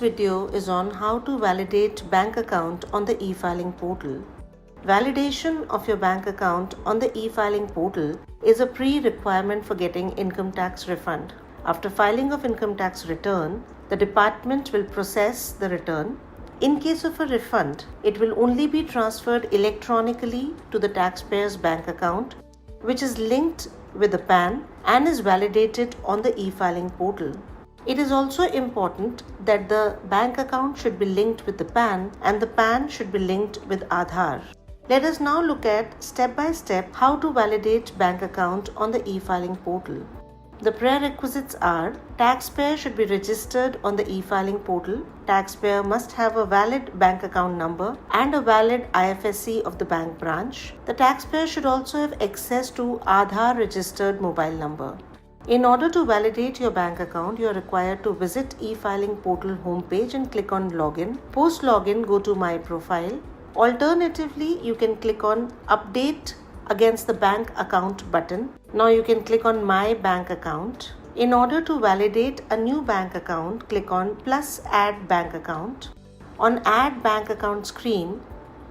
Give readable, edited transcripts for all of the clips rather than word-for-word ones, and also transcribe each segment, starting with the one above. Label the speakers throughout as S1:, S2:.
S1: video is on how to validate bank account on the e-filing portal. Validation of your bank account on the e-filing portal is a pre-requirement for getting income tax refund. After filing of income tax return, the department will process the return. In case of a refund, it will only be transferred electronically to the taxpayer's bank account, which is linked with the PAN and is validated on the e-filing portal. It is also important that the bank account should be linked with the PAN and the PAN should be linked with Aadhaar. Let us now look at step by step how to validate bank account on the e-filing portal. The prerequisites are: taxpayer should be registered on the e-filing portal. Taxpayer must have a valid bank account number and a valid IFSC of the bank branch. The taxpayer should also have access to Aadhaar registered mobile number. In order to validate your bank account, you are required to visit e-filing portal homepage and click on login. Post login, go to my profile. Alternatively, you can click on update against the bank account button. Now you can click on my bank account. In order to validate a new bank account, click on plus add bank account. On add bank account screen,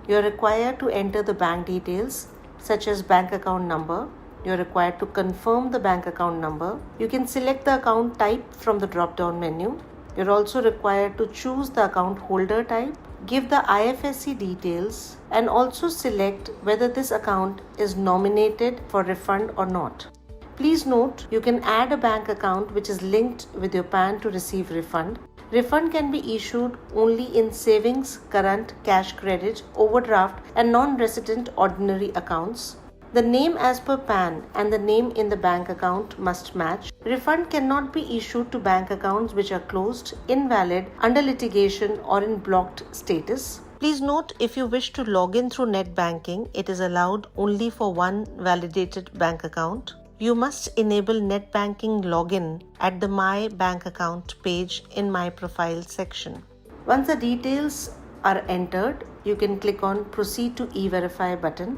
S1: you are required to enter the bank details such as bank account number. You are required to confirm the bank account number. You can select the account type from the drop down menu. You are also required to choose the account holder type, give the IFSC details, and also select whether this account is nominated for refund or not. Please note, you can add a bank account which is linked with your PAN to receive refund. Refund can be issued only in savings, current, cash credit, overdraft, and non-resident ordinary accounts. The name as per PAN and the name in the bank account must match. Refund cannot be issued to bank accounts which are closed, invalid, under litigation, or in blocked status. Please note, if you wish to log in through net banking, it is allowed only for one validated bank account. You must enable net banking login at the My Bank Account page in My Profile section. Once the details are entered, you can click on Proceed to E-Verify button.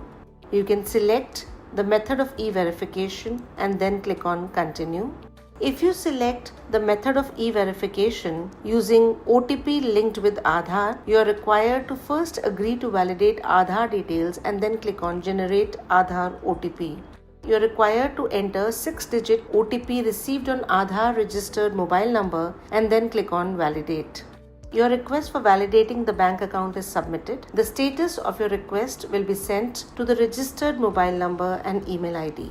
S1: You can select the method of e-verification and then click on Continue. If you select the method of e-verification using OTP linked with Aadhaar, you are required to first agree to validate Aadhaar details and then click on Generate Aadhaar OTP. You are required to enter 6-digit OTP received on Aadhaar registered mobile number and then click on Validate. Your request for validating the bank account is submitted. The status of your request will be sent to the registered mobile number and email ID.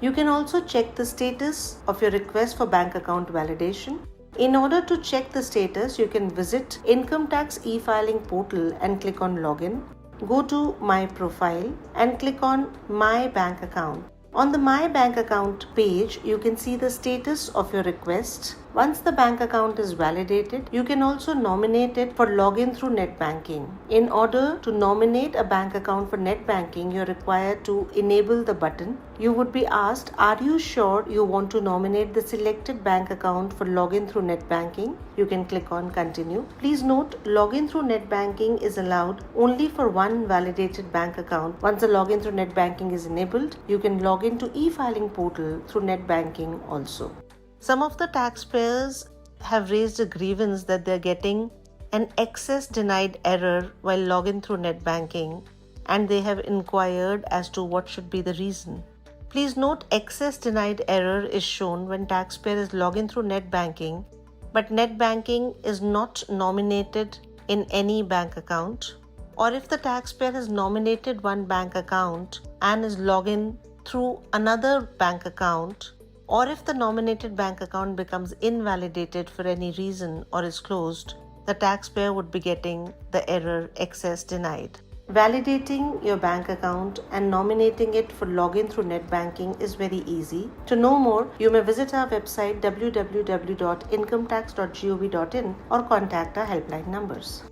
S1: You can also check the status of your request for bank account validation. In order to check the status, you can visit Income Tax e-filing portal and click on Login. Go to My Profile and click on My Bank Account. On the My Bank Account page, you can see the status of your request. Once the bank account is validated, you can also nominate it for login through net banking. In order to nominate a bank account for net banking, you are required to enable the button. You would be asked, are you sure you want to nominate the selected bank account for login through net banking? You can click on Continue. Please note, login through net banking is allowed only for one validated bank account. Once the login through net banking is enabled, you can log into e-filing portal through net banking also. Some of the taxpayers have raised a grievance that they're getting an access denied error while logging through net banking, and they have inquired as to what should be the reason. Please note, access denied error is shown when taxpayer is logging through net banking, but net banking is not nominated in any bank account, or if the taxpayer has nominated one bank account and is logging through another bank account, or if the nominated bank account becomes invalidated for any reason or is closed, the taxpayer would be getting the error access denied. Validating your bank account and nominating it for login through net banking is very easy. To know more, you may visit our website www.incometax.gov.in or contact our helpline numbers.